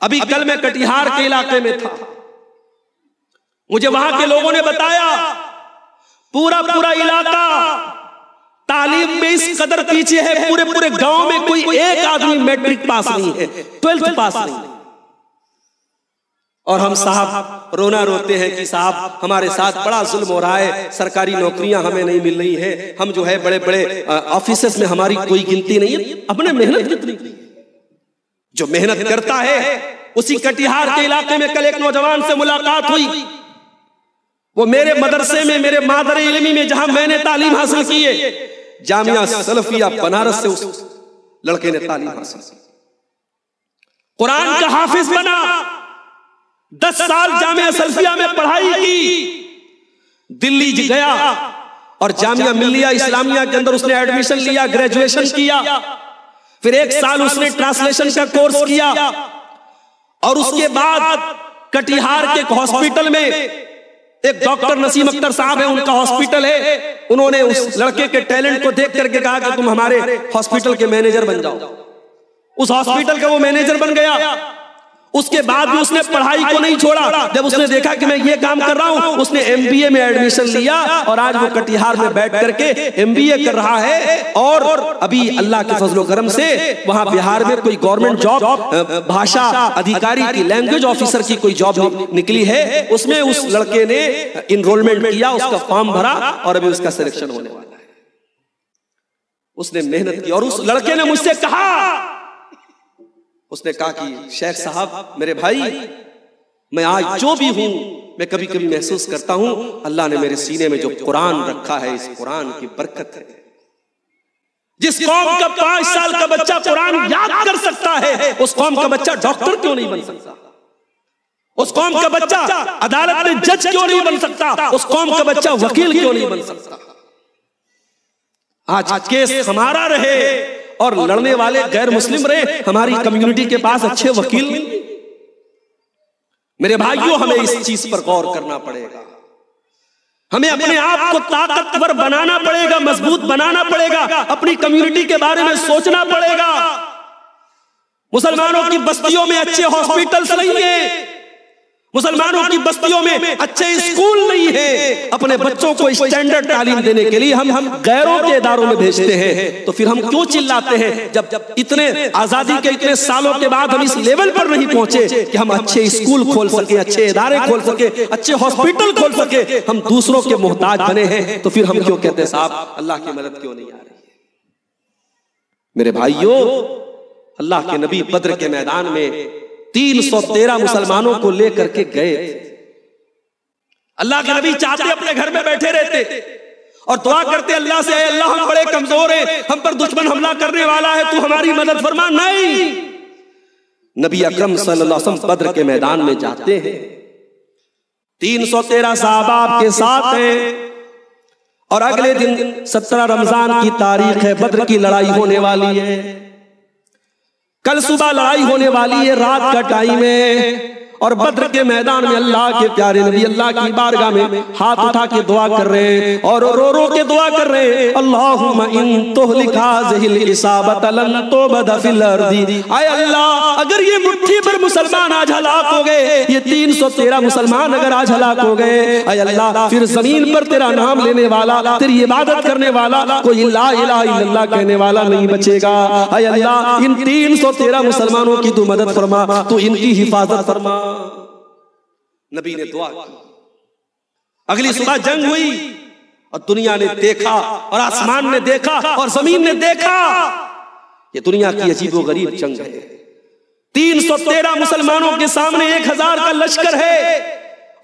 अभी कल मैं कटिहार के इलाके में था, मुझे वहां के लोगों ने बताया पूरा पूरा इलाका तालीम में इस कदर पीछे है, पूरे पूरे गांव में कोई एक आदमी मैट्रिक पास नहीं है, 12th पास नहीं। और हम साहब रोना रोते हैं कि साहब हमारे साथ बड़ा जुल्म हो रहा है, सरकारी नौकरियां हमें नहीं मिल रही हैं, हम जो है बड़े बड़े ऑफिसेस में हमारी कोई गिनती नहीं है। अपने मेहनत कितनी, जो मेहनत करता है उसी कटिहार के इलाके में कल एक नौजवान से मुलाकात हुई। वो मेरे मदरसे में, मेरे मादर इल्मी में जहां मैंने तालीम हासिल की है, जामिया सलफिया बनारस से उस लड़के ने तालीम हासिल की, कुरान का हाफिज बना, 10 साल जामिया सलफिया में पढ़ाई की, दिल्ली गया और जामिया मिल्लिया इस्लामिया के अंदर उसने एडमिशन लिया, ग्रेजुएशन किया, फिर 1 साल उसने ट्रांसलेशन का कोर्स किया और उसके बाद कटिहार के एक हॉस्पिटल में एक डॉक्टर नसीम अख्तर साहब है, उनका हॉस्पिटल है, उन्होंने उस लड़के के टैलेंट को देख करके कहा कि तुम हमारे हॉस्पिटल के मैनेजर बन जाओ। उस हॉस्पिटल का वो मैनेजर बन गया। उसके बाद भी उसने पढ़ाई को नहीं छोड़ा। जब उसने देखा कि मैं ये काम कर रहा हूं, उसने MBA में एडमिशन लिया और आज वो कटिहार में बैठ करके MBA कर रहा है। और अभी अल्लाह के फजलो करम से वहां बिहार में कोई गवर्नमेंट जॉब, भाषा अधिकारी की, लैंग्वेज ऑफिसर की कोई जॉब निकली है, उसमें उस लड़के ने इनरोलमेंट किया, उसका फॉर्म भरा और अभी उसका सिलेक्शन होने वाला है। उसने मेहनत की और उस लड़के ने मुझसे कहा, उसने कहा कि शेख साहब मेरे भाई, मैं आज जो भी हूं, मैं कभी कभी महसूस करता हूं अल्लाह ने मेरे सीने में जो कुरान रखा है, इस कुरान की बरकत है। जिस कौम का 5 साल का बच्चा कुरान याद कर सकता है, उस कौम का बच्चा डॉक्टर क्यों नहीं बन सकता? उस कौम का बच्चा अदालत में जज क्यों नहीं बन सकता? उस कौम का बच्चा वकील क्यों नहीं बन सकता? आज केस हमारा रहे और लड़ने वाले गैर मुस्लिम रहे, हमारी कम्युनिटी के पास अच्छे वकील नहीं। मेरे भाइयों, हमें इस चीज पर गौर करना पड़ेगा। हमें अपने आप को ताकतवर बनाना पड़ेगा, मजबूत बनाना पड़ेगा, अपनी कम्युनिटी के बारे में सोचना पड़ेगा। मुसलमानों की बस्तियों में अच्छे हॉस्पिटल्स नहीं है, मुसलमानों की बस्तियों में अच्छे स्कूल नहीं है। अपने बच्चों को स्टैंडर्ड तालीम देने के लिए हम गैरों के इदारों में भेजते हैं, तो फिर हम क्यों चिल्लाते हैं जब इतने आजादी के इतने सालों के बाद हम इस लेवल पर नहीं पहुंचे कि हम अच्छे स्कूल खोल सके, अच्छे इदारे खोल सके, अच्छे हॉस्पिटल खोल सके, हम दूसरों के मोहताज बने हैं। तो फिर हम क्यों कहते हैं साहब अल्लाह की मदद क्यों नहीं आ रही है? मेरे भाइयों, अल्लाह के नबी बद्र के मैदान में 313 मुसलमानों को लेकर के गए थे। अल्लाह के नबी चाहते अपने घर में बैठे रहते और दुआ करते अल्लाह से, अल्लाह हम बड़े कमजोर हैं, हम पर दुश्मन हमला करने वाला है, तू हमारी मदद फरमा। नहीं, नबी अकरम सल्लल्लाहु अलैहि वसल्लम बद्र के मैदान में जाते हैं, 313 सहाबा आपके साथ हैं और अगले दिन 17 रमजान की तारीख है, बद्र की लड़ाई होने वाली है। कल सुबह लड़ाई होने वाली है, रात का टाइम है और बद्र के मैदान में अल्लाह के प्यारे नबी अल्लाह की बारगाह में हाथ उठा के दुआ कर रहे हैं और रो रो के दुआ कर रहे हैं, अल्लाहुम्मा इन तुहलिक हाज़िहिल इसाबत लन तुबद फिल अर्दी। आय अल्लाह, अगर ये मुट्ठी भर मुसलमान आज हलाक हो गए, ये 313 मुसलमान अगर आज हलाक हो गए, आय अल्लाह, फिर जमीन पर तेरा नाम लेने वाला, तेरी इबादत करने वाला, कोई ला इलाहा इल्लल्लाह कहने वाला नहीं बचेगा। आय अल्लाह, इन 313 मुसलमानों की तू मदद फरमा, तू इनकी हिफाजत फरमा। नबी ने दुआ की। अगली सुबह जंग हुई और दुनिया ने देखा और आसमान ने देखा और जमीन ने देखा, ये दुनिया की अजीबोगरीब जंग है। 313 मुसलमानों के सामने 1000 का लश्कर है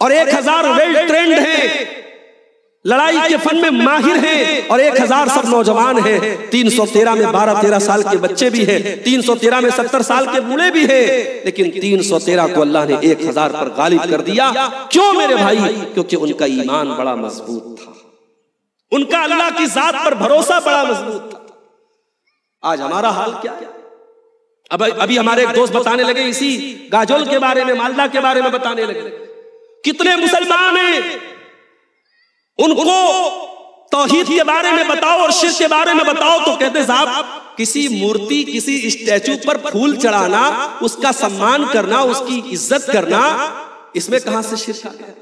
और 1000 वेल ट्रेंड है, लड़ाई के फन में माहिर हैं और 1000 सब नौजवान हैं। 313 में 12-13 साल के बच्चे भी हैं, 313 में 70 साल के बूढ़े भी हैं, लेकिन 313 को अल्लाह ने 1000 पर गालिब कर दिया। क्यों मेरे भाई? क्योंकि उनका ईमान बड़ा मजबूत था, उनका अल्लाह की जात पर भरोसा बड़ा मजबूत था। आज हमारा हाल क्या है? अभी हमारे एक दोस्त बताने लगे इसी गाजोल के बारे में, मालदा के बारे में बताने लगे, कितने मुसलमान हैं उनको तौहीद के बारे में बताओ और शिर्क के बारे में बताओ, तो कहते साहब किसी मूर्ति, किसी स्टैचू पर फूल चढ़ाना, उसका सम्मान करना, उसकी इज्जत करना, इसमें कहां से शिर्क आ गया?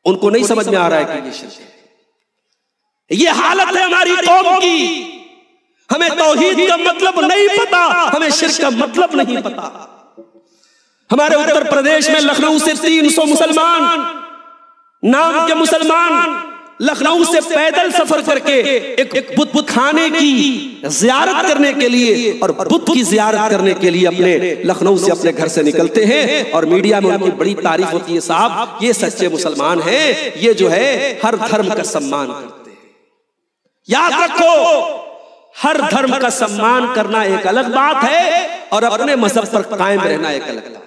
उनको नहीं समझ में आ रहा है कि ये शिर्क है। ये हालत है हमारी कौम की। हमें तौहीद का मतलब नहीं पता, हमें शिर्क का मतलब नहीं पता। हमारे उत्तर प्रदेश में लखनऊ से 300 मुसलमान, नाम के मुसलमान, लखनऊ से पैदल सफर करके एक बुत खाने की ज़ियारत करने के लिए और बुत की ज़ियारत करने के लिए अपने लखनऊ से अपने घर से निकलते हैं और मीडिया में उनकी बड़ी तारीफ होती है, साहब ये सच्चे मुसलमान हैं, ये जो है हर धर्म का सम्मान करते हैं। याद रखो, हर धर्म का सम्मान करना एक अलग बात है और अपने मजहब पर कायम रहना एक अलग बात है।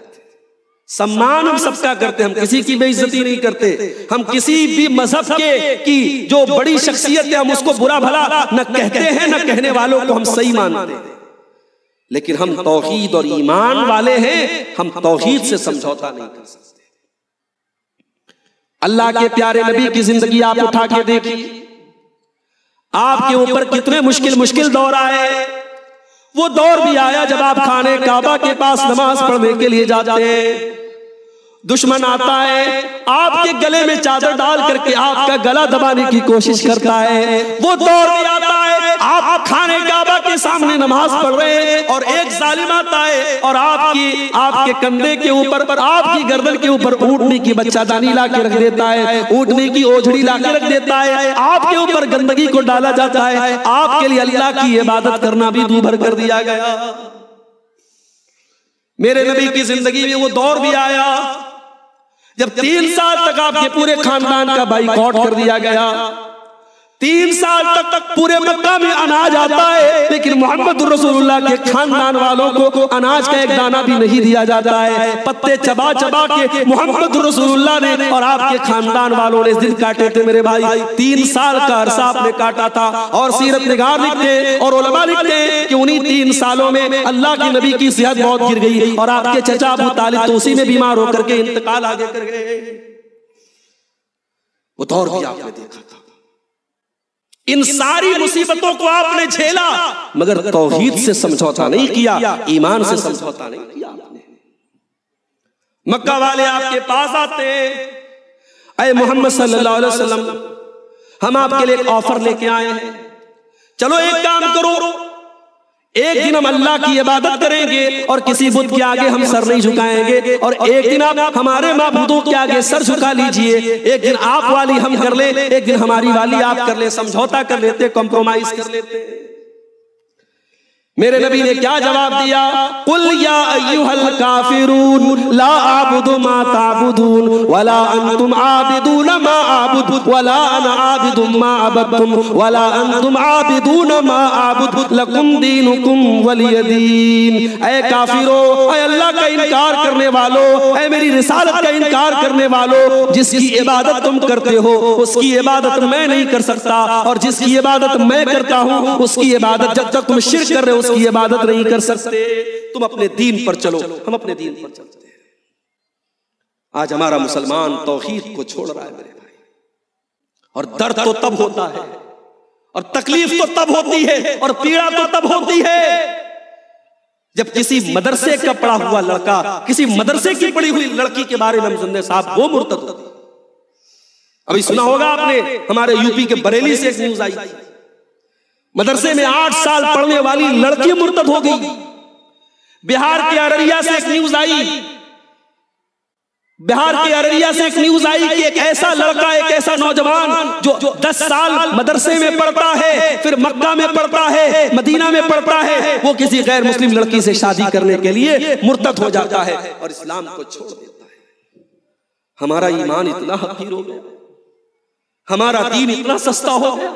सम्मान हम सबका करते हैं, हम किसी की बेइज्जती नहीं करते। हम किसी भी मजहब के की जो बड़ी शख्सियत है हम उसको बुरा भला न कहते हैं, न कहने वालों को हम सही मानते हैं। लेकिन हम तौहीद और ईमान वाले हैं, हम तौहीद से समझौता नहीं कर सकते। अल्लाह के प्यारे नबी की जिंदगी आप उठा के देखिए, आपके ऊपर कितने मुश्किल मुश्किल दौर आए। वो दौर भी आया जब आप खाने काबा के पास नमाज पढ़ने के लिए जाते हैं, दुश्मन आता है, आपके गले में चादर डाल करके आपका गला दबाने की कोशिश करता है। वो दौर भी आता है, आप खाने काबा के सामने नमाज पढ़ रहे हैं और एक जालिम आता है और आपके कंधे के ऊपर, आपकी गर्दन के ऊपर ऊँटनी की बच्चादानी ला के रख देता है, ऊँटनी की ओझड़ी ला के रख देता है, आपके ऊपर गंदगी को डाला जाता है। आपके लिए अल्लाह की इबादत करना भी दूभर कर दिया गया। मेरे नबी की जिंदगी में वो दौर भी आया जब 3 साल तक आपके पूरे खानदान का बाइकआउट कर दिया गया। 3 साल तक पूरे मक्का में अनाज आता है, लेकिन मोहम्मद रसूलुल्लाह के खानदान वालों को अनाज का एक दाना भी नहीं दिया जाता है। पत्ते चबा चबा के मोहम्मद रसूलुल्लाह ने और आपके खानदान वालों ने दिन काटे थे मेरे भाई। 3 साल का अरसा आपने काटा था। और सीरत निगार लिखते और उलमा लिखते कि उन्हीं 3 सालों में अल्लाह के नबी की सेहत बहुत गिर गई और आपके चचा अबू तालिब तो उसी में बीमार होकर के इंतकाल आगे कर गए। वो दौर भी आपने देखा था। इन सारी मुसीबतों को आपने झेला, मगर तौहीद से समझौता नहीं किया, ईमान से समझौता नहीं किया आपने। मक्का वाले आपके पास आते, ऐ मोहम्मद सल्लल्लाहु अलैहि वसल्लम, हम आपके लिए एक ऑफर लेके आए हैं, चलो एक काम करो, एक दिन हम अल्लाह की इबादत करेंगे और किसी बुत के आगे हम सर नहीं झुकाएंगे, और एक दिन आप हमारे माबूदों के आगे सर झुका लीजिए। एक दिन आप वाली हम कर ले, एक दिन हमारी वाली आप कर ले, समझौता कर लेते, कॉम्प्रोमाइज कर लेते। मेरे नबी ने क्या जवाब दिया? कुल या अय्युहल काफिरून ला आबुदु मा ताबुदून वला अंतुम आबिदून मा आबुदु वला अना आबिदुम मा अबदतुम वला अंतुम आबिदून मा अबुदु लकुम दीनुकुम वलिय दीन। ऐ काफिरो, ऐ अल्लाह का इनकार करने वालों, ऐ मेरी रिसालत का इनकार करने वालों, जिसकी इबादत तुम करते हो उसकी इबादत मैं नहीं कर सकता, और जिसकी इबादत मैं करता हूं उसकी इबादत जब तक तुम शिर्क कर रहे हो उसकी इबादत नहीं कर सकते। तुम अपने दीन पर चलो, हम अपने दीन पर चलते हैं। आज हमारा मुसलमान तौहीद को छोड़ रहा है मेरे भाई, और दर्द तो तब होता है और तकलीफ तो तब होती है और पीड़ा तो तब होती है जब किसी मदरसे का पढ़ा हुआ लड़का, किसी मदरसे की पढ़ी हुई लड़की के बारे में हम सुनने साहब वो मुर्तद होती। अभी सुना होगा आपने, हमारे यूपी के बरेली से एक न्यूज आई, मदरसे में 8 साल पढ़ने वाली लड़की मुर्तद हो गई। बिहार के अररिया से एक न्यूज आई, बिहार के अररिया से एक न्यूज आई कि एक ऐसा लड़का, एक ऐसा नौजवान जो 10 साल मदरसे में पढ़ता है, फिर मक्का में पढ़ता है, मदीना में पढ़ता है, वो किसी गैर मुस्लिम लड़की से शादी करने के लिए मुर्तद हो जाता है और इस्लाम को छोड़ देता है। हमारा ईमान इतना हकीर हो गया, हमारा दीन इतना सस्ता हो गया,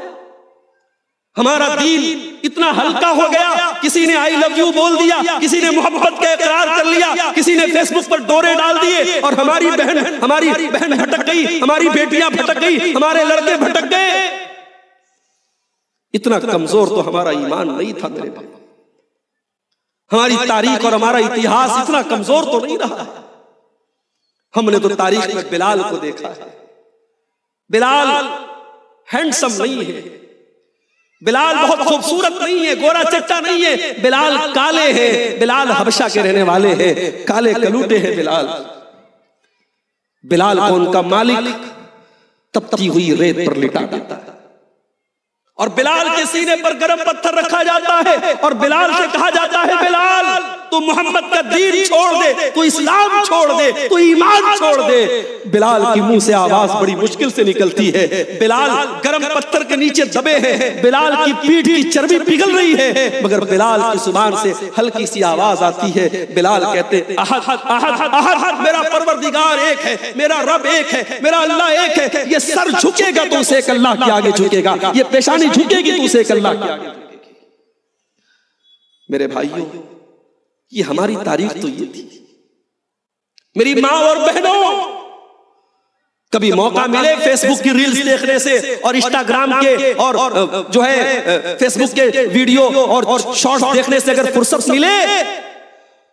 हमारा दीन इतना हल्का हो गया। किसी ने आई लव यू बोल दिया, किसी ने मोहब्बत का इकरार कर लिया, किसी ने फेसबुक पर डोरे डाल दिए और हमारी बहन भटक गई, हमारी बेटियां भटक गई, हमारे लड़के भटक गए। इतना कमजोर तो हमारा ईमान नहीं था मेरे भाई। हमारी तारीख और हमारा इतिहास इतना कमजोर तो नहीं रहा। हमने तो तारीख में बिलाल को देखा है। बिलाल हैंडसम नहीं है, बिलाल बहुत खूबसूरत नहीं है, गोरा चट्टा नहीं है, बिलाल काले हैं, बिलाल हबशा के रहने वाले हैं, काले कलूटे हैं बिलाल। बिलाल को उनका मालिक तपती हुई रेत पर लिटा देता है और बिलाल के सीने पर गर्म पत्थर रखा जाता है और बिलाल से कहा जाता है, बिलाल तू मोहम्मद का दीन छोड़ दे, तू इस्लाम छोड़ दे, तू ईमान छोड़ दे। बिलाल की मुंह से आवाज बड़ी मुश्किल से निकलती है। बिलाल गर्म पत्थर के नीचे दबे हैं, बिलाल की पीठ की चर्बी पिघल रही है, मगर बिलाल की जुबान से हल्की सी आवाज आती है। बिलाल कहते, अहद अहद अहद, मेरा परवरदिगार एक है, मेरा रब एक है, मेरा अल्लाह एक है। ये सर झुकेगा तो उसे एक अल्लाह के आगे झुकेगा, ये पेशानी झुकेगी तो उसे एक अल्लाह के आगे झुकेगी। मेरे भाइयों, ये हमारी तारीख तो ये थी। मेरी माँ और बहनों, कभी मौका मिले फेसबुक की रील्स देखने से और इंस्टाग्राम के और जो है फेसबुक के वीडियो और शॉर्ट्स देखने से अगर फुर्सत मिले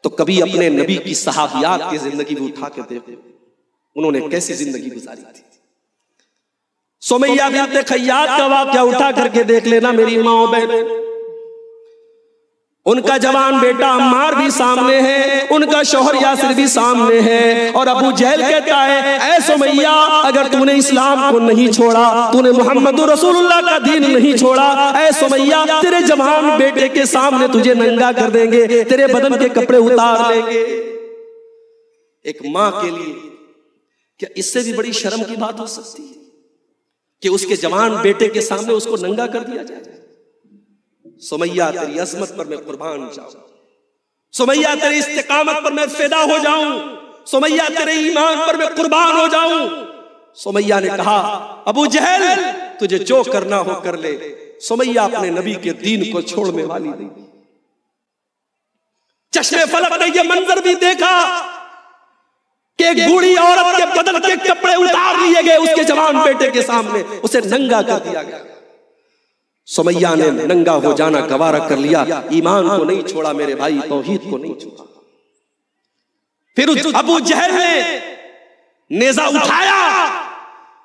तो कभी अपने नबी की सहाबियात की जिंदगी भी उठा के देखो, उन्होंने कैसी जिंदगी गुजारी थी। सुमैया बिन्त खय्यात का वाक़या उठा करके देख लेना मेरी माँ और बहनों। उनका जवान बेटा अम्मार भी सामने है, उनका शौहर यासिर भी सामने है और अबू जहल कहता है, ऐ सुमैया अगर तूने इस्लाम को नहीं छोड़ा, तूने मोहम्मद रसूलुल्लाह का दीन नहीं छोड़ा, ऐ सुमैया तेरे जवान बेटे के सामने तुझे नंगा कर देंगे, तेरे बदन के कपड़े उतार लेंगे। एक माँ के लिए क्या इससे भी बड़ी शर्म की बात हो सकती है कि उसके जवान बेटे के सामने उसको नंगा कर दिया जाए? सुमैया तेरी अज़मत पर मैं कुर्बान जाऊं, सुमैया तेरी इस्तिकामत पर मैं फिदा हो जाऊं, सुमैया तेरे ईमान पर मैं कुर्बान हो जाऊं। सुमैया ने कहा, अबू जहल तुझे जो करना हो कर ले। सुमैया अपने नबी के दीन को छोड़ने वाली नहीं। चश्मे फलक ने यह मंजर भी देखा कि एक बूढ़ी औरत के बदन के कपड़े उतार लिए गए, उसके जवान बेटे के सामने उसे नंगा कर दिया गया। सुमैया ने नंगा हो जाना गवारा कर लिया, ईमान को नहीं छोड़ा मेरे भाई, तौहीद को नहीं छोड़ा। फिर अबू जहल ने नेजा उठाया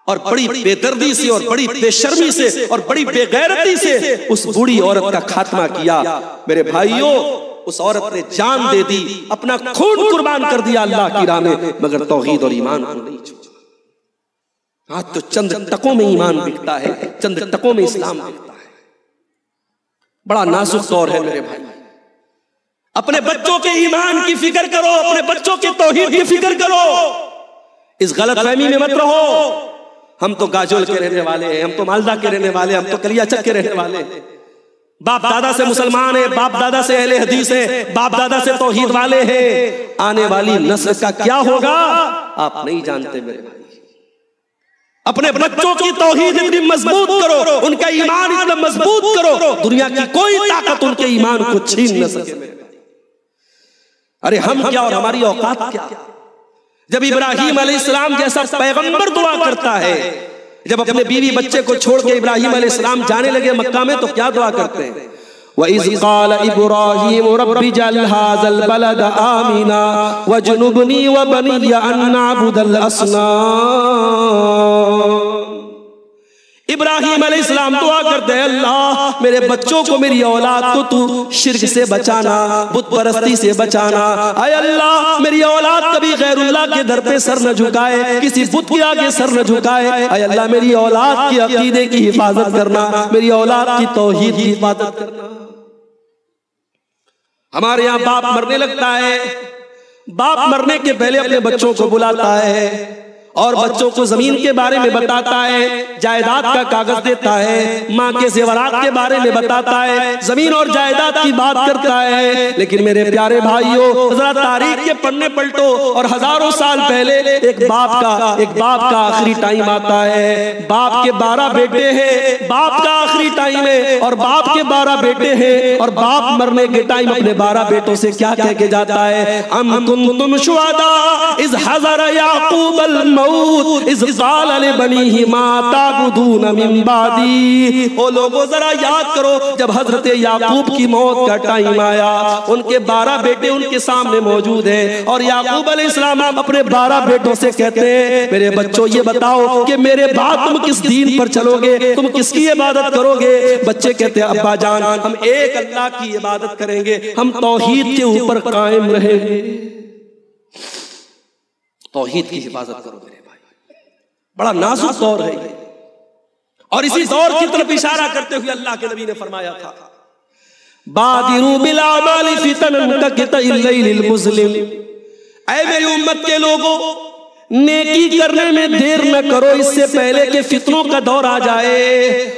और बड़ी बेदर्दी से और बड़ी बेशर्मी से और बड़ी बेगैरती से उस बूढ़ी औरत का खात्मा किया। मेरे भाइयों, उस औरत ने जान दे दी, अपना खून कुर्बान कर दिया अल्लाह की राह में, मगर तौहीद और ईमान को नहीं छोड़ा। आज तो चंद टकों में ईमान बिकता है, चंद टकों में इस्लाम बिकता है। बड़ा नाजुक दौर है मेरे भाई। अपने बच्चों के ईमान की फिक्र करो, अपने बच्चों के तौहीद की फिक्र करो, इस गलतफहमी में मत रहो हम तो गाजोल के रहने वाले हैं, हम तो मालदा के रहने वाले, हम तो कलियाचक के रहने वाले हैं, बाप दादा से मुसलमान है, बाप दादा से अहले हदीस है, बाप दादा से तौहीद वाले हैं। आने वाली नस्ल का क्या होगा आप नहीं जानते मेरे भाई। अपने बच्चों की तौहीद इतनी मजबूत करो, उनका ईमान इतना मजबूत करो, दुनिया की कोई ताकत उनके ईमान को छीन न सके मेरे भाई। अरे हम क्या और हमारी औकात क्या? जब इब्राहीम अलैहिस्सलाम जैसा पैगंबर दुआ करता है, जब अपने बीवी बच्चे को छोड़ के इब्राहीम अलैहिस्सलाम जाने लगे मक्का में, तो क्या दुआ करते हैं? वइज़ क़ाल इब्राहीम रब्बि जअल हाज़ल बलद आमिना वज्नुबनी व बनिय अन नअबुदल अस्नाम। इब्राहीम अलैहिस्सलाम दुआ करते हैं, अल्लाह मेरे बच्चों को, मेरी औलाद को तू शिर्क से बचाना, बुत परस्ती से बचाना। आय अल्लाह मेरी औलाद कभी गैरुल्लाह के दर पे सर न झुकाए, किसी बुत के आगे सर न झुकाए। आय अल्लाह मेरी औलाद की अकीदे की हिफाजत करना, मेरी औलाद की तौहीद की हिफाजत करना। हमारे यहाँ बाप मरने लगता है, बाप मरने के पहले अपने बच्चों को बुलाता है और बच्चों को जमीन के बारे में बताता है, जायदाद का कागज देता है, माँ के जेवरात के बारे में बताता है, जमीन और जायदाद की बात करता है। लेकिन मेरे प्यारे भाइयों, जरा तारीख के पन्ने पलटो और हजारों साल पहले एक बाप का आखिरी टाइम आता है। बाप के 12 बेटे हैं, बाप का आखिरी टाइम है और बाप के 12 बेटे हैं और बाप मरने के टाइम अपने 12 बेटों से क्या कह के जाता है? अम कुंतुम शुहदा इज़ हज़र याक़ूब मौत इज़ क़ाल लिबनीहि मा ताबुदून मिन बादी। ओ लोगों जरा याद करो जब हजरत याकूब की मौत का टाइम आया, उनके 12 बेटे उनके सामने मौजूद हैं और याकूब अलैहिस्सलाम अपने 12 बेटों से कहते हैं मेरे बच्चों ये बताओ कि मेरे बाद तुम किस दीन पर चलोगे, तुम किसकी इबादत करोगे। बच्चे कहते हैं अब्बा जान हम एक अल्लाह की इबादत करेंगे, हम तौहीद के ऊपर कायम रहेंगे। तौहीद की हिफाजत करो मेरे भाई, बड़ा नाजुक दौर है ये। और इसी दौर की तरफ इशारा करते हुए अल्लाह के नबी ने फरमाया था बादिरू बिल आमालि फितनन कक़ितइल लैलिल मुज़लिम। ऐ मेरी उम्मत के लोगों, नेकी करने में देर न करो इससे पहले कि फितनों का दौर आ जाए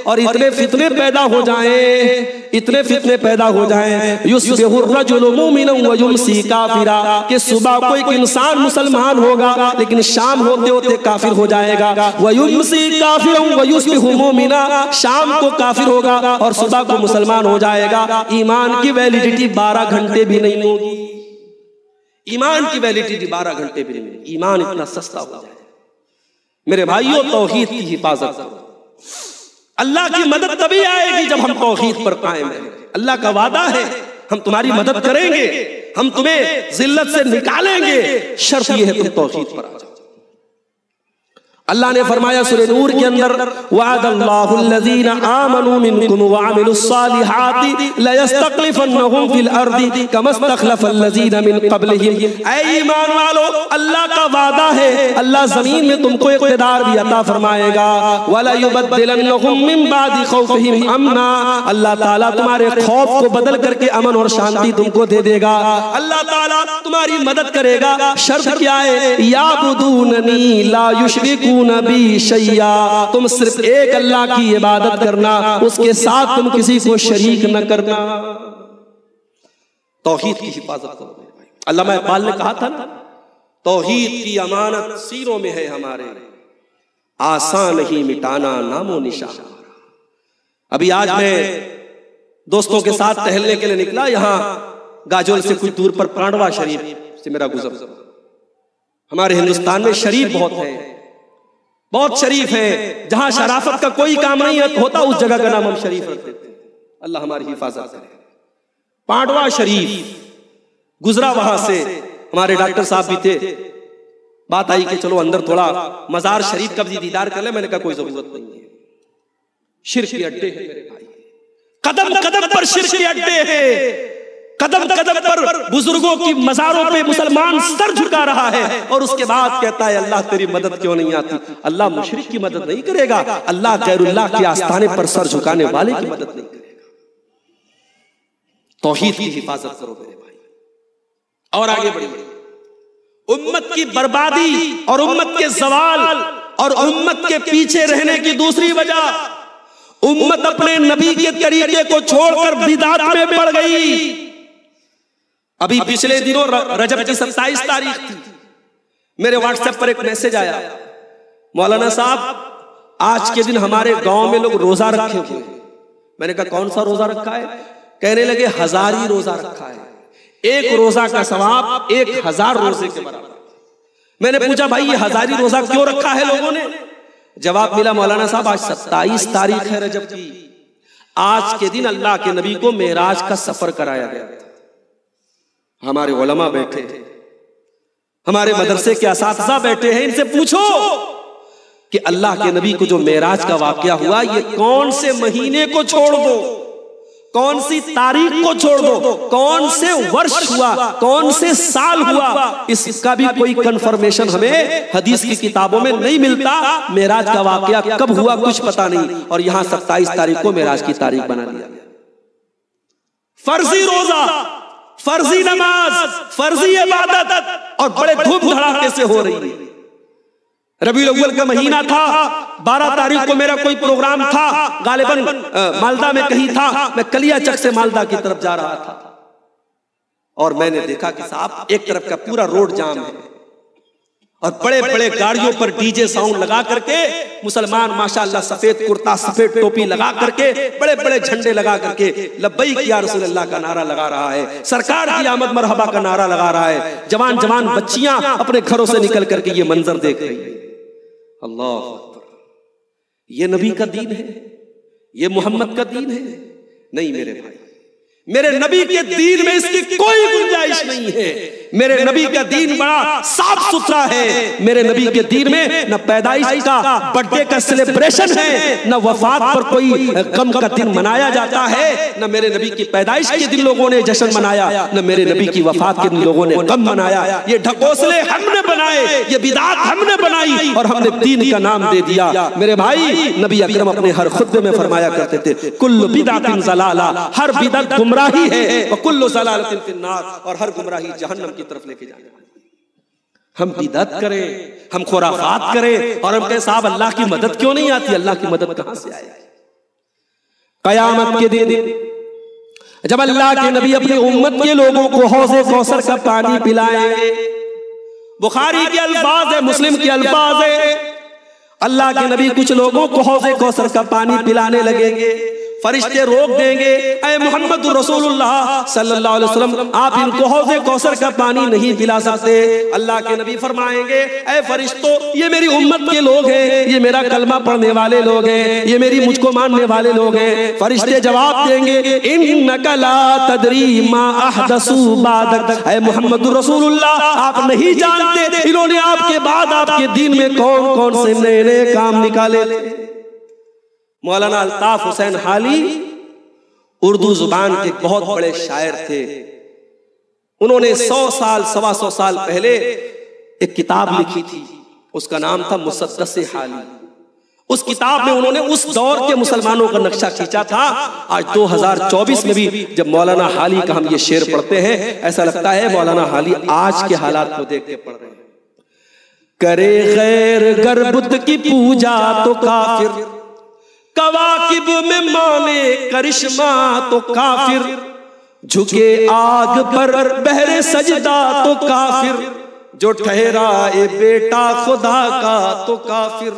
और इतने फितने पैदा हो जाएं, इतने फितने पैदा हो जाएं युस्बिहुर रजुलु मुमिनन व युमसी काफिरा, कि सुबह को एक इंसान मुसलमान होगा लेकिन शाम होते होते काफिर हो जाएगा। व युमसी काफिरन व युस्बिहु मुमिना, शाम को काफिर होगा और सुबह को मुसलमान हो जाएगा। ईमान की वैलिडिटी 12 घंटे भी नहीं होगी, ईमान की वैलिडिटी 12 घंटे भी नहीं। ईमान इतना सस्ता हो जाए मेरे भाइयों, तौहीद की हिफाजत करो। अल्लाह की मदद तभी आएगी जब हम तौहीद पर कायम रहेंगे। अल्लाह का वादा है हम तुम्हारी मदद करेंगे, हम तुम्हें जिल्लत से निकालेंगे, शर्त यह है तुम तौहीद पर आ जाओ। अल्लाह ने फरमाया सूरह नूर के अंदर वअदल्लाहु अल्लज़ीना आमनू मिनकुम व अमिलुस्सालिहाति लयस्तख्लिफन्नहुम फिल अर्दि कमा इस्तख्लफल लज़ीना मिन क़ब्लिहिम। ऐ ईमान वालो, अल्लाह का वादा है अल्लाह जमीन में तुमको इक़्तिदार भी अता फरमाएगा। वला युबद्दिलन्नहुम मिन बादि खौफिहिम अमना, अल्लाह ताला तुम्हारे खौफ को बदल करके अमन और शांति तुमको दे देगा। अल्लाह ताला तुम्हारी मदद करेगा। शर्त क्या है? याबुदूननी ला युशरिकू नबी शैया, तुम सिर्फ एक अल्लाह की इबादत करना, उसके साथ तुम किसी को शरीक न करना। तौहीद की हिफाजत करो। अल्लामा इक़बाल ने कहा था ना, तौहीद की अमानत सीनों में है हमारे, आसान नहीं मिटाना नामो निशान। अभी आज मैं दोस्तों के साथ टहलने के लिए निकला, यहां गाजोल से कुछ दूर पर पांडवा शरीफ से मेरा गुजर। हमारे हिंदुस्तान में शरीफ बहुत है, बहुत शरीफ है, जहां शराफत का कोई काम नहीं होता उस जगह का नाम हम शरीफ रख देते हैं। अल्लाह हमारी हिफाजत करे। पांडवा शरीफ गुजरा, वहां से हमारे डॉक्टर साहब भी थे, बात आई कि चलो अंदर थोड़ा मजार शरीफ का भी दीदार कर ले। मैंने कहा कोई जरूरत नहीं है, शिर्क के अड्डे हैं मेरे भाई, कदम कदम पर शिर्क के अड्डे हैं, कदम कदम पर बुजुर्गों की मजारों पे मुसलमान सर झुका रहा है और उसके बाद कहता है अल्लाह तेरी मदद क्यों नहीं आती। अल्लाह मुशरिक की मदद नहीं करेगा, अल्लाह गैरुल्लाह के आस्थाने पर सर झुकाने वाले की मदद नहीं करेगा। तौहीद की हिफाजत करो मेरे भाई। और आगे बढ़िए, उम्मत की बर्बादी और उम्मत के सवाल और उम्मत के पीछे रहने की दूसरी वजह, उम्मत अपने नबी के तरीके को छोड़कर बिदात में पड़ गई। अभी पिछले दिनों रजब की 27 तारीख थी, मेरे व्हाट्सएप पर एक मैसेज आया, मौलाना साहब आज के दिन हमारे गांव में लोग रोजा रखे हुए। मैंने कहा कौन सा रोजा रखा है? कहने लगे 1000 रोजा रखा है, एक रोजा का सवाब 1000 रोजे के बराबर। मैंने पूछा भाई ये 1000 रोजा क्यों रखा है लोगों ने? जवाब मिला मौलाना साहब आज 27 तारीख है रजब की, आज के दिन अल्लाह के नबी को मेराज का सफर कराया गया था। हमारे उलमा बैठे हैं, हमारे मदरसे के असातिज़ा बैठे हैं, इनसे पूछो कि अल्लाह के नबी को जो मेराज का वाकया हुआ ये कौन से महीने को छोड़ दो, कौन सी तारीख को छोड़ दो, कौन से वर्ष हुआ, कौन से साल हुआ, इसका भी कोई कंफर्मेशन हमें हदीस की किताबों में नहीं मिलता। मेराज का वाकया कब हुआ कुछ पता नहीं, और यहां 27 तारीख को मेराज की तारीख बना दिया। फर्जी रोजा, फर्जी नमाज, फर्जी इबादत और बड़े धूम धड़ाके से हो रही है। रबीउल अव्वल का महीना था, 12 तारीख को मेरा कोई प्रोग्राम था, गालिबन मालदा में कहीं था, मैं कलियाचक से मालदा की तरफ जा रहा था और मैंने देखा कि साहब एक तरफ का पूरा रोड जाम है और बड़े बड़े गाड़ियों पर डीजे साउंड लगा करके मुसलमान माशाअल्लाह सफेद कुर्ता सफेद टोपी लगा करके बड़े बड़े झंडे लगा करके लब्बैक या रसूलल्लाह का नारा लगा रहा है, सरकार की आमद मरहबा का नारा लगा रहा है। जवान जवान बच्चियां अपने घरों से निकल करके ये मंजर देख रही है। अल्लाह अकबर। ये नबी का दीन है, ये मोहम्मद का दीन है? नहीं मेरे भाई, मेरे नबी के दीन में इसकी कोई गुंजाइश नहीं है। मेरे नबी का दीन बड़ा साफ सुथरा है। मेरे नबी के दीन में न पैदाइश का बर्थडे का सेलिब्रेशन है, न वफात पर कोई गम का दिन मनाया जाता है, न मेरे नबी की पैदाइश के दिन लोगों ने जश्न मनाया, न मेरे नबी की वफात के दिन लोगों ने गम मनाया। ये ढकोसले हमने बनाए, ये बिदात हमने बनाई और हमने दीन का नाम दे दिया। मेरे भाई, नबी अकरम अपने हर खुतबे में फरमाया करते थे, कुल्लु बिदातिन ज़लाला, हर बिदअत गुमराही है, व कुल्लु ज़लालतिन फिन्नार, और हर गुमराही जहन्नम की तरफ लेके जाने वाली। हम बिदअत करें, हम खुराफात करें और हम कहें साहब अल्लाह की मदद क्यों नहीं आती? अल्लाह की मदद कहां से आए? कयामत के दिन जब अल्लाह के नबी अपनी उम्मत के लोगों को हौज़े कौसर का पानी पिलाएंगे, बुखारी के अल्फाज है, मुस्लिम के अल्फाज है, अल्लाह के नबी कुछ लोगों को हौज़े कौसर का पानी पिलाने लगेंगे, फरिश्ते रोक देंगे, ऐ मोहम्मद रसूलुल्लाह सल्लल्लाहु अलैहि वसल्लम, आप इनको हौज़े कौसर का पानी नहीं पिला सकते। अल्लाह के नबी फरमाएंगे, ऐ फरिश्तों, ये मेरी उम्मत के लोग हैं, ये मेरा कलमा पढ़ने वाले लोग हैं, ये मेरी मुझको मानने वाले लोग हैं। फरिश्ते जवाब देंगे, इन्नका ला तदरी मा अहदसू बादक, ऐ मोहम्मद रसूलुल्लाह, आप नहीं जानते इन्होंने आपके बाद आपके दीन में कौन कौन से नए नए काम निकाले। मौलाना अल्ताफ हुसैन हाली उर्दू जुबान के बहुत बड़े शायर थे। उन्होंने 100 साल 125 साल पहले एक किताब लिखी थी, उसका नाम था मुसद्दस हाली। उस किताब में उन्होंने उस दौर के मुसलमानों का नक्शा खींचा था। आज 2024 में भी जब मौलाना हाली का हम ये शेर पढ़ते हैं, ऐसा लगता है मौलाना हाली आज के हालात को देख के पढ़ रहे हैं। करे गैर गर बुत की पूजा तो काफिर, कवाकिब में माने करिश्मा तो काफिर, झुके आग पर बहरे सजदा तो काफिर, जो ठहरा ए बेटा खुदा का तो काफिर,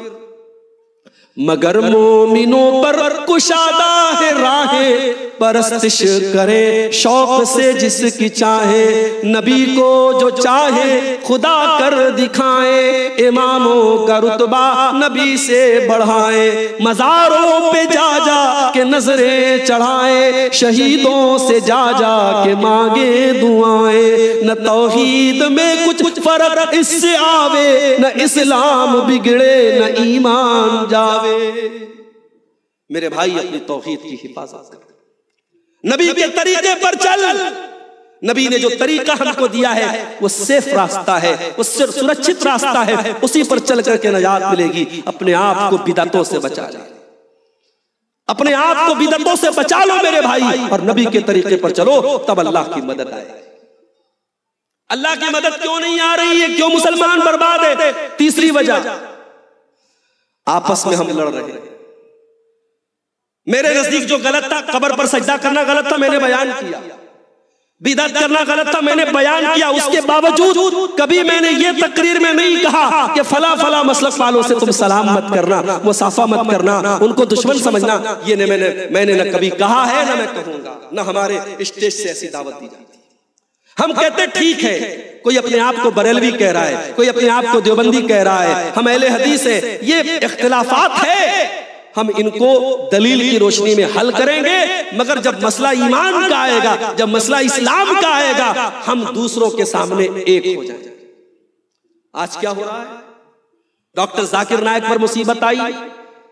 मगर मोमिनों पर कुशादा है राहें, परस्तिश करे शौक से जिसकी चाहे, नबी को जो चाहे खुदा कर दिखाए, इमामों का रुतबा नबी से बढ़ाए, मज़ारों पे जा जा के नजरें चढ़ाए, शहीदों से जा जा के मांगे दुआएं, न तौहीद में कुछ फर्क इससे आवे, न इस्लाम बिगड़े न ईमान जावे। मेरे भाई, अपनी तौहीद की हिफाजत कर, नबी के तरीके पर चल। नबी ने जो तरीका हमको दिया है वो सेफ रास्ता है, वो सुरक्षित रास्ता है, उसी पर चल करके नजात मिलेगी। अपने आप को बिदअतों से बचा ले, अपने आप को बिदअतों से बचा लो मेरे भाई, और नबी के तरीके पर चलो, तब अल्लाह की मदद आए। अल्लाह की मदद क्यों नहीं आ रही है? क्यों मुसलमान बर्बाद है? तीसरी वजह, आपस में हम लड़ रहे हैं। मेरे नजदीक जो गलत था, कब्र पर सजदा करना गलत था, मैंने बयान किया। बिदअत करना गलत था, मैंने बयान किया। उसके बावजूद कभी मैंने ये तकरीर में नहीं कहा कि फला फला मसलक वालों से तुम सलाम मत करना, मुसाफा मत करना, उनको दुश्मन समझना। ये मैंने न कभी कहा है, न मैं कहूंगा, न हमारे स्टेज से ऐसी दावत दी जाती। हम कहते ठीक है, कोई अपने आप को बरेलवी कह रहा है, कोई अपने आप को देवबंदी कह रहा है, हम अहले हदीस है, ये इख्तिलाफात है, हम इनको दलील की रोशनी में हल करेंगे। मगर जब मसला ईमान का आएगा, जब मसला इस्लाम का आएगा, हम दूसरों के सामने एक हो जाएंगे। आज क्या हो रहा है? डॉक्टर जाकिर नायक पर मुसीबत आई,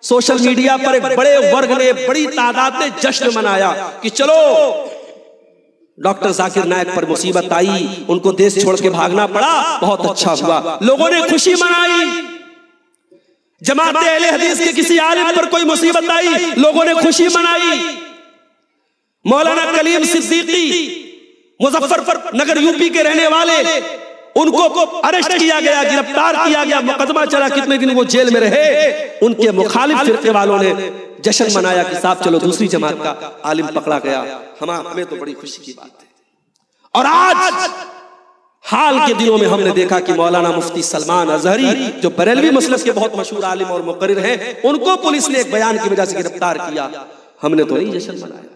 सोशल मीडिया पर एक बड़े वर्ग ने, बड़ी तादाद ने जश्न मनाया कि चलो डॉक्टर जाकिर नायक पर मुसीबत आई, उनको देश छोड़ के भागना पड़ा, बहुत अच्छा हुआ, लोगों ने खुशी मनाई। जमात अहले हदीस के किसी आलिम पर कोई मुसीबत आई, लोगों ने खुशी मनाई। मौलाना कलीम सिद्दीकी मुजफ्फरनगर यूपी के रहने वाले, उनको अरेस्ट किया गया, गिरफ्तार किया गया, मुकदमा चला, कितने दिन वो जेल में रहे। उनके मुखालिफ फिरके वालों ने जश्न मनाया कि साहब चलो दूसरी जमात का आलिम पकड़ा गया। हमें तो बड़ी खुशी की बात है। और आज हाल के दिनों में हमने देखा कि मौलाना मुफ्ती सलमान अजहरी, जो बरेलवी मसलक के बहुत मशहूर आलिम और मुकर्रिर हैं, उनको पुलिस ने एक बयान की वजह से गिरफ्तार किया। हमने तो नहीं जश्न मनाया।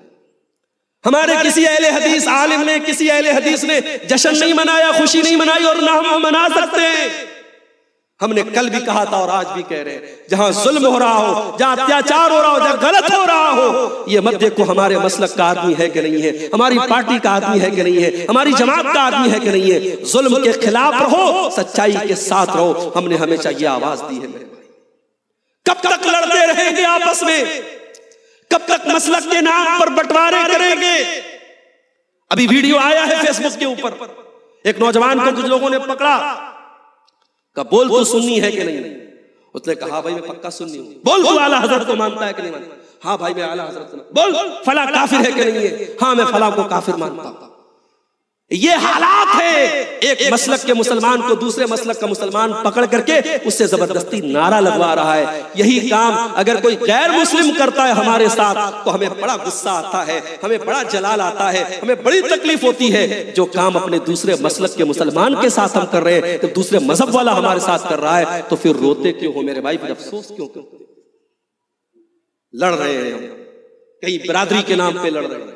हमारे किसी अहले हदीस आलिम ने, किसी अहले हदीस ने जश्न नहीं मनाया, खुशी नहीं मनाई, और ना हम मना सकते हैं। हमने कल भी कहा था और आज भी कह रहे हैं, जहां जुल्म हो रहा हो, जहां अत्याचार हो रहा हो, जहां गलत हो रहा हो, ये मत देखो हमारे मसलक का आदमी है कि नहीं है, हमारी पार्टी का आदमी है कि नहीं है, हमारी जमात का आदमी है कि नहीं है। जुल्म के खिलाफ रहो, सच्चाई के साथ रहो। हमने हमेशा ये आवाज दी है मेरे भाई। कब तक लड़ते रहेंगे आपस में? कब तक मसलक के नाम पर बंटवारे करेंगे? अभी वीडियो आया है फेसबुक के ऊपर, एक नौजवान को कुछ लोगों ने पकड़ा, का बोल तू सुन्नी है कि नहीं? उसने कहा भाई मैं पक्का सुन्नी हूं। बोल तू आला हजरत को मानता है कि नहीं मानता? हाँ भाई मैं आला हजरत को। बोल फला काफिर है कि नहीं है? हाँ मैं फला को काफिर मानता हूं। ये हालात है, एक मसलक के मुसलमान को दूसरे मसलक का मुसलमान पकड़ करके उससे जबरदस्ती नारा लगवा रहा है। यही काम अगर कोई गैर मुस्लिम करता है हमारे साथ तो हमें बड़ा गुस्सा आता है, हमें बड़ा जलाल आता है, हमें बड़ी तकलीफ होती है। जो काम अपने दूसरे मसलक के मुसलमान के साथ हम कर रहे हैं तो दूसरे मजहब वाला हमारे साथ कर रहा है, तो फिर रोते क्यों हो मेरे भाई? फिर अफसोस क्यों करते? लड़ रहे हैं हम, कई बिरादरी के नाम पे लड़ रहे हैं,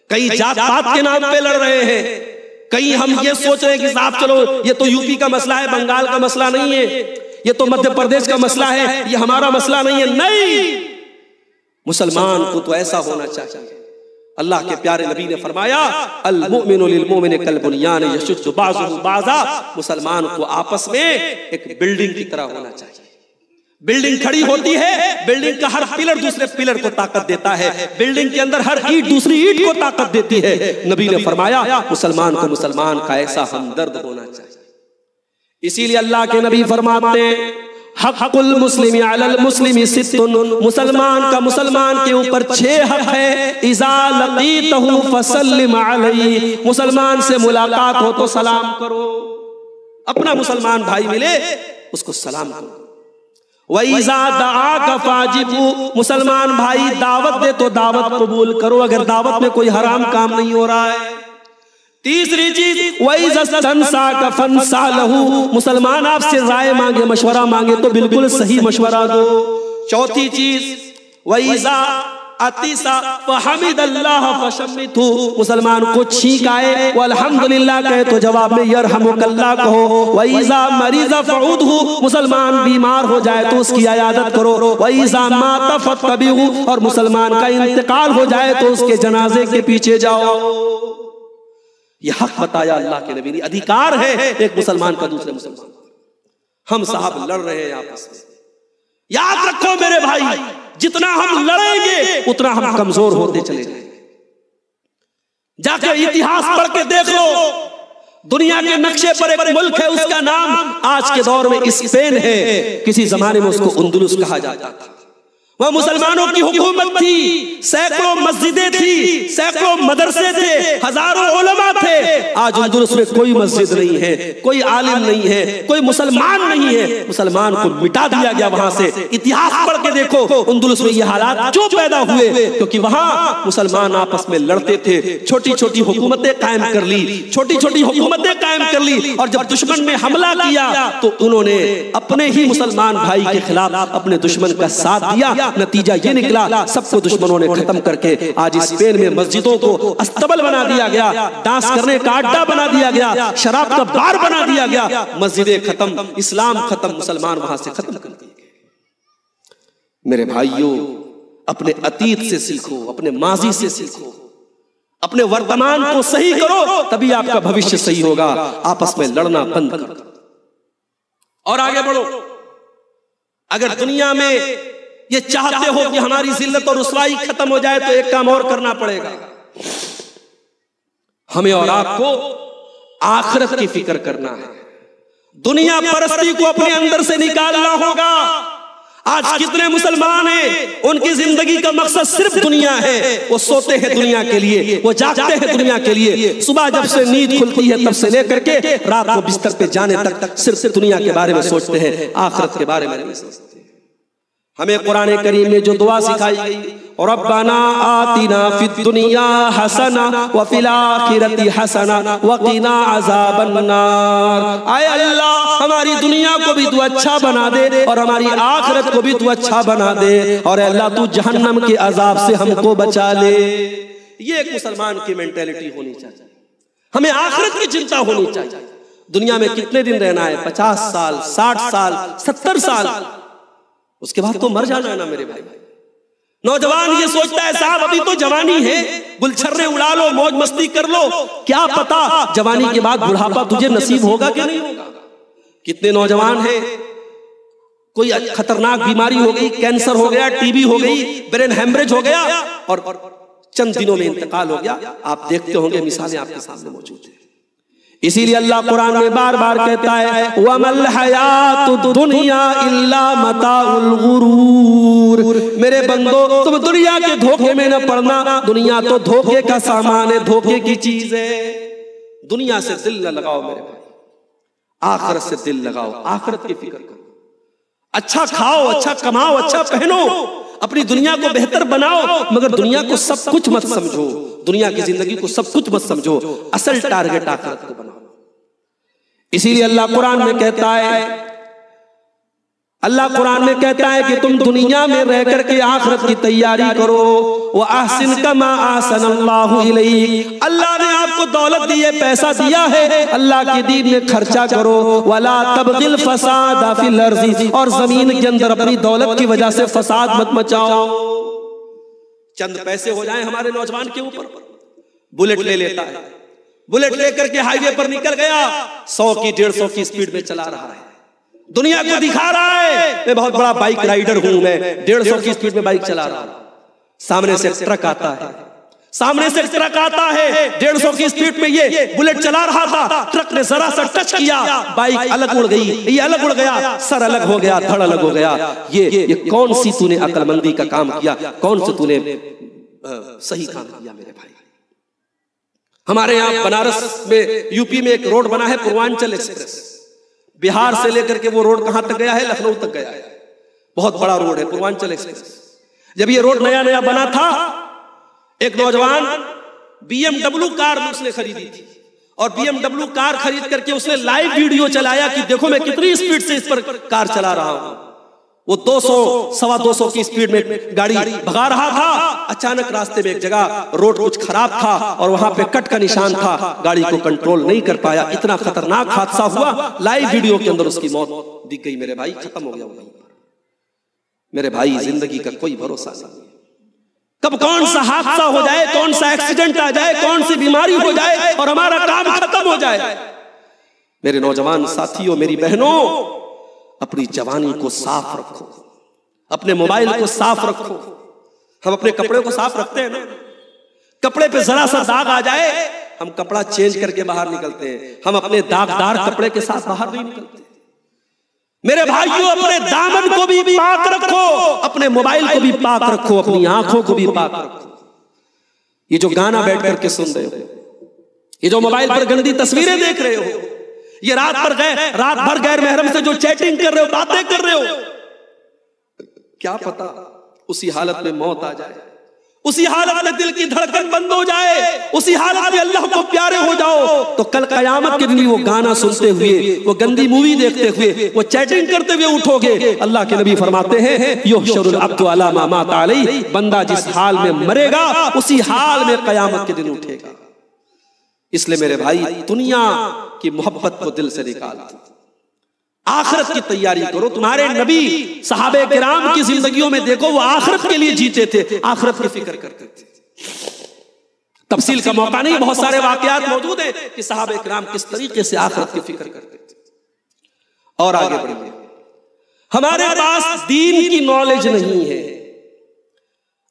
कई जात पात के नाम पे लड़ रहे हैं, कहीं हम ये सोच रहे हैं कि साहब चलो ये तो यूपी का मसला है, बंगाल का मसला नहीं है, ये तो मध्य प्रदेश का मसला है, ये हमारा मसला नहीं है। नहीं, मुसलमान को तो ऐसा होना चाहिए। अल्लाह के प्यारे नबी ने फरमाया अल मुमिनु लिल मुमिनि कल बुनियान यशुद्दु बाज़ुहु बाज़ा। मुसलमान को आपस में एक बिल्डिंग की तरह होना चाहिए। बिल्डिंग खड़ी होती है, बिल्डिंग का हर पिलर दूसरे पिलर को ताकत देता है, बिल्डिंग के अंदर हर ईंट दूसरी ईंट को ताकत देती है। नबी ने फरमाया मुसलमान को मुसलमान का ऐसा हमदर्द होना चाहिए। इसीलिए अल्लाह के नबी फरमाते हैं हक़्क़ुल मुस्लिमी अलल मुस्लिमी सित्तुन। मुसलमान का मुसलमान के ऊपर 6 हक है। इज़ा लक़ीतहु फसल्लिम अलैहि। मुसलमान से मुलाकात हो तो सलाम करो। अपना मुसलमान भाई मिले उसको सलाम करो। वइज़ा दआका फाजिबू। मुसलमान भाई दावत दे तो दावत कबूल करो, अगर दावत में कोई हराम काम नहीं हो रहा है। तीसरी चीज वइज़ा तंसाका फंसालहू। मुसलमान आपसे राय मांगे, मशवरा मांगे तो बिल्कुल सही मशवरा दो। चौथी चीज वइज़ा अतिसा फहमिदल्लाह फशम्मितहू। मुसलमान को छींक आए वो अल्हम्दुलिल्लाह कहे तो जवाब में यरहमुकल्लाह कहो। वइज़ा मरीज़ा फऊदहू। मुसलमान बीमार हो जाए तो उसकी इयादत करो। वइज़ा माता फत्तबिहू। और मुसलमान का इंतकाल हो जाए तो उसके जनाजे के पीछे जाओ। यह हक बताया अल्लाह के नबी ने, अधिकार है एक मुसलमान का दूसरे मुसलमान। हम साहब लड़ रहे हैं आपस में। याद रखो मेरे भाई, जितना हम लड़ेंगे उतना हम कमजोर होते चले जाएंगे। जाके इतिहास पढ़ के देख लो, दुनिया के नक्शे पर एक मुल्क है, उसका नाम आज के दौर में स्पेन है। किसी जमाने में उसको अंदलुस कहा जाता था। वह मुसलमानों की हुकूमत थी, सैकड़ों मस्जिदें थी, सैकड़ों मदरसे थे, हजारों उलमा थे। आज अंदलुस में कोई मस्जिद नहीं है, कोई आलिम नहीं है, कोई मुसलमान नहीं है। मुसलमान को मिटा दिया गया वहां से। इतिहास पढ़ के देखो अंदलुस में ये हालात क्यों पैदा हुए? क्योंकि वहां मुसलमान आपस में लड़ते थे, छोटी छोटी हुकूमतें कायम कर ली, छोटी छोटी हुकूमतें कायम कर ली। और जब दुश्मन ने हमला किया तो उन्होंने अपने ही मुसलमान भाई के खिलाफ अपने दुश्मन का साथ दिया। नतीजा ये निकला सबको दुश्मनों ने खत्म करके आज स्पेन में मस्जिदों को अस्तबल बना दिया गया, डांस करने का अड्डा बना दिया गया, शराब का बार बना दिया गया। मस्जिदें खत्म, इस्लाम खत्म, मुसलमान वहां से खत्म कर दिए गए। मेरे भाइयों, अपने अतीत से सीखो, अपने माजी से सीखो, अपने वर्तमान को सही करो, तभी आपका भविष्य सही होगा। आपस में लड़ना बंद करो और आगे बढ़ो। अगर दुनिया में ये चाहते हो कि हमारी जिल्लत और रुसवाई खत्म हो जाए तो एक काम और करना पड़ेगा। हमें और आपको आखिरत की फिक्र करना है। दुनिया परस्ती को अपने अंदर से निकालना होगा। आज कितने मुसलमान हैं, उनकी जिंदगी का मकसद सिर्फ दुनिया है। वो सोते हैं दुनिया के लिए, वो जागते हैं दुनिया के लिए। सुबह जब से नींद खुलती है तब से लेकर के रात को बिस्तर पे जाने तक सिर्फ दुनिया के बारे में सोचते हैं, आखिरत के बारे में नहीं सोचते। हमें कुरान करीम में जो दुआ सिखाई गई, और रब्बना आतिना फिद दुनिया हसना व फिल आखिरति हसना व क़िना अज़ाबन नार। आए अल्लाह, हमारी दुनिया को भी तू अच्छा बना दे और हमारी आखिरत को भी तू अच्छा बना दे, और अल्लाह तू जहन्नम के अजाब से हमको बचा ले। ये एक मुसलमान की मेंटेलिटी होनी चाहिए। हमें आखिरत की चिंता होनी चाहिए, दुनिया में कितने दिन रहना है? 50 साल, 60 साल, 70 साल, उसके बाद तो मर जाना मेरे भाई। नौजवान ये सोचता है साहब अभी तो जवानी है, गुलछर्रे उड़ा लो, मौज मस्ती कर लो, क्या पता जवानी के बाद बुढ़ापा तुझे नसीब होगा कि नहीं होगा। कितने नौजवान हैं, कोई खतरनाक बीमारी हो गई, कैंसर हो गया, टीबी हो गई, ब्रेन हेमरेज हो गया और चंद दिनों में इंतकाल हो गया। आप देखते होंगे, मिसालें आपके सामने मौजूद हैं। इसीलिए अल्लाह कुरान में बार बार कहता है वमल हयातुद दुनिया इल्ला मताउल गुरूर। मेरे बंदो तुम दुनिया के धोखे में न पड़ना, दुनिया तो धोखे का सामान है, धोखे की चीज है। दुनिया से दिल न लगाओ मेरे भाई, आखिरत से दिल लगाओ, आखिरत की फिक्र करो। अच्छा खाओ, अच्छा कमाओ, अच्छा पहनो, अपनी दुनिया को बेहतर बनाओ, मगर दुनिया को सब कुछ मत समझो, दुनिया की जिंदगी को सब कुछ मत समझो, असल टारगेट आखिरत को बनाओ। इसीलिए अल्लाह कुरान में कहता है, अल्लाह कुरान में कहता है कि तुम दुनिया में रह करके आखिरत की तैयारी करो। व अहसिन कमा अहसनल्लाहु इलैक, अल्लाह ने आपको दौलत दी है, पैसा दिया है, अल्लाह के दीन में खर्चा करो। वला तबगिल फसाद फिल अर्ज़ि, और जमीन के अंदर अपनी दौलत की वजह से फसाद मत मचाओ। चंद पैसे हो जाए हमारे नौजवान के ऊपर, बुलेट ले लेता है, बुलेट लेकर के हाईवे पर निकल गया, 100 की 150 की स्पीड में चला रहा है, दुनिया को दिखा रहा है मैं बहुत बड़ा बाइक राइडर हूं, मैं 150 की स्पीड में बाइक चला रहा हूं। सामने से ट्रक आता है, सामने से ट्रक आता है, 150 की स्पीड में ये बुलेट चला रहा था, ट्रक ने जरा सा टच किया, बाइक अलग उड़ गई, ये अलग उड़ गया, सर अलग हो गया, धड़ अलग हो गया। ये कौन सी तूने अक्लमंदी का काम किया, कौन सा तूने सही काम किया मेरे भाई। हमारे यहाँ बनारस में, यूपी में एक रोड बना है पूर्वांचल एक्सप्रेस, बिहार से लेकर के वो रोड कहां तक गया है? लखनऊ तक गया है, बहुत बड़ा रोड है पूर्वांचल एक्सप्रेस। जब ये रोड नया नया बना था, एक नौजवान BMW कार उसने खरीदी थी, और BMW कार खरीद करके उसने लाइव वीडियो चलाया कि देखो मैं कितनी स्पीड से इस पर कार चला रहा हूं। वो 200 सवा 200 की स्पीड में गाड़ी भगा रहा था। अचानक रास्ते में एक जगह रोड कुछ खराब था और वहां पे कट का निशान था, गाड़ी को कंट्रोल नहीं कर पाया, इतना खतरनाक हादसा हुआ, लाइव वीडियो के अंदर उसकी मौत दिख गई मेरे भाई, खत्म हो गया वहीं पर। मेरे भाई जिंदगी का कोई भरोसा नहीं, कब कौन सा हादसा हो जाए, कौन सा एक्सीडेंट आ जाए, कौन सी बीमारी हो जाए और हमारा काम खत्म हो जाए। मेरे नौजवान साथियों, मेरी बहनों, अपनी जवानी को साफ रखो, अपने मोबाइल को साफ रखो। हम अपने कपड़े को साफ रखते हैं ना, कपड़े पे जरा सा दाग आ जाए हम कपड़ा चेंज करके बाहर निकलते हैं, हम अपने दागदार कपड़े के साथ बाहर नहीं निकलते। मेरे भाइयों, अपने दामन को भी पाक रखो, अपने मोबाइल को भी पाक रखो, अपनी आंखों को भी पाक रखो। ये जो गाना बैठ करके सुन रहे हो, ये जो मोबाइल पर गंदी तस्वीरें देख रहे हो, ये रात भर गैर महरम से जो चैटिंग कर रहे हो, बातें कर रहे हो, क्या पता उसी हालत में मौत आ जाए, उसी हालत में दिल की धड़कन बंद हो जाए, उसी हालत में अल्लाह को प्यारे हो जाओ, तो कल कयामत के दिन वो गाना सुनते हुए, वो गंदी मूवी देखते हुए, वो चैटिंग करते हुए उठोगे। अल्लाह के नबी फरमाते हैं युहशरुल अब्दु अला मा मात अलैहि, बंदा जिस हाल में मरेगा उसी हाल में कयामत के दिन उठेगा। इसलिए मेरे भाई, दुनिया की मोहब्बत को दिल से निकाल दो, आखिरत की तैयारी करो। तुम्हारे नबी सहाबे किराम की जिंदगियों में देखो, वो आखिरत के लिए जीते थे, आखिरत की फिक्र करते थे। तफसील का मौका नहीं, बहुत सारे वाकयात मौजूद हैं कि सहाबे किराम किस तरीके से आखिरत की फिक्र करते थे। और आगे बढ़िए, हमारे पास दीन की नॉलेज नहीं है।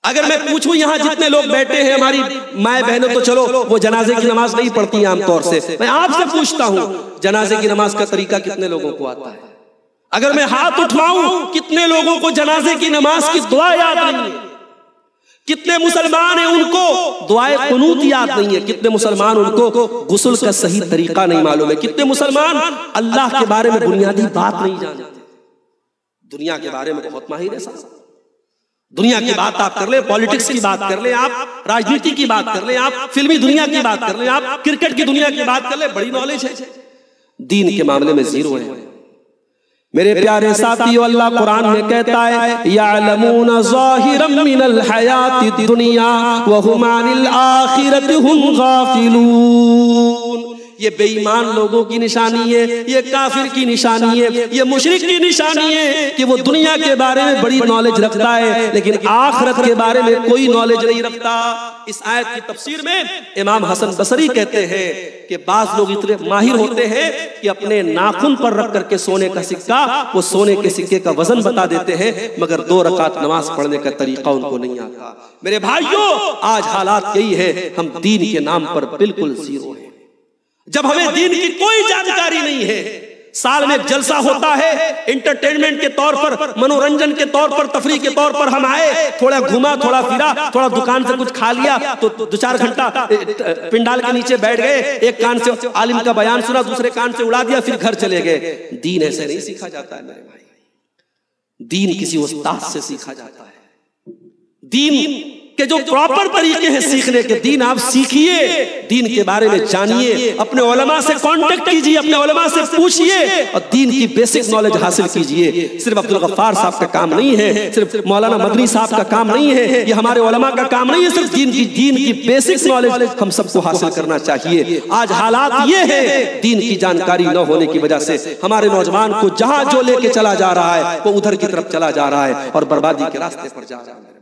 अगर मैं पूछूं, यहां जितने लोग बैठे हैं, हमारी माए बहनों तो चलो वो जनाजे की नमाज नहीं पढ़ती हैं आमतौर से, मैं आपसे पूछता हूं जनाजे की नमाज का तरीका कितने लोगों को आता है? अगर मैं हाथ उठवाऊं, कितने लोगों को जनाजे की नमाज की दुआ याद नहीं है? कितने मुसलमान हैं उनको दुआए कुनूत याद नहीं है? कितने मुसलमान उनको गुस्ल का सही तरीका नहीं मालूम है? कितने मुसलमान अल्लाह के बारे में बुनियादी बात नहीं जानते? दुनिया के बारे में बहुत माहिर है साहब, दुनिया की बात आप कर ले, पॉलिटिक्स की बात कर ले, आप राजनीति की बात कर ले, आप फिल्मी दुनिया की बात कर ले, आप क्रिकेट की दुनिया की बात कर ले, बड़ी नॉलेज है। दीन के मामले में जीरो है। मेरे प्यारे साथियों, अल्लाह कुरान में कहता है यअलमून ज़ाहिरम मिनल हयातिद दुनिया व हुम अनिल आखिरति हुम गाफिलून। ये बेईमान लोगों की निशानी है, ये काफिर की निशानी है, ये मुशरिक की निशानी है कि वो दुनिया के बारे में बड़ी नॉलेज रखता है लेकिन आखिरत के बारे में कोई नॉलेज नहीं रखता। इस आयत की तफसीर में इमाम हसन बसरी कहते हैं कि बाज लोग इतने माहिर होते हैं कि अपने नाखून पर रख करके सोने का सिक्का वो सोने के सिक्के का वजन बता देते हैं, मगर 2 रकात नमाज पढ़ने का तरीका उनको नहीं आता। मेरे भाइयों, आज हालात यही है, हम दीन के नाम पर बिल्कुल जीरो हैं। जब हमें दीन की कोई जानकारी नहीं है, साल में एक जलसा होता है एंटरटेनमेंट के तौर पर, मनोरंजन के तौर पर, तफरीह के तौर पर हम आए, थोड़ा घूमा, थोड़ा फिरा, थोड़ा दुकान से कुछ खा लिया तो 2-4 घंटा पिंडाल के नीचे बैठ गए, एक कान से आलिम का बयान सुना, दूसरे कान से उड़ा दिया, फिर घर चले गए। दीन ऐसे नहीं सीखा जाता है मेरे भाई, दीन किसी उस्ताद से सीखा जाता है। दीन के जो प्रॉपर तरीके हैं सीखने के, दीन आप सीखिए, दीन के बारे में जानिए, अपने उलमा से कांटेक्ट कीजिए, अपने उलमा से पूछिए और दीन की बेसिक नॉलेज हासिल कीजिए। सिर्फ अब्दुल गफ्फार साहब का काम नहीं है, सिर्फ मौलाना मदनी साहब का काम नहीं है, ये हमारे उलमा का काम नहीं है। सिर्फ दीन की बेसिक नॉलेज हम सबको हासिल करना चाहिए। आज हालात ये है, दीन की जानकारी न होने की वजह से हमारे नौजवान को जहां जो लेके चला जा रहा है वो उधर की तरफ चला जा रहा है और बर्बादी के रास्ते पर जा रहा है।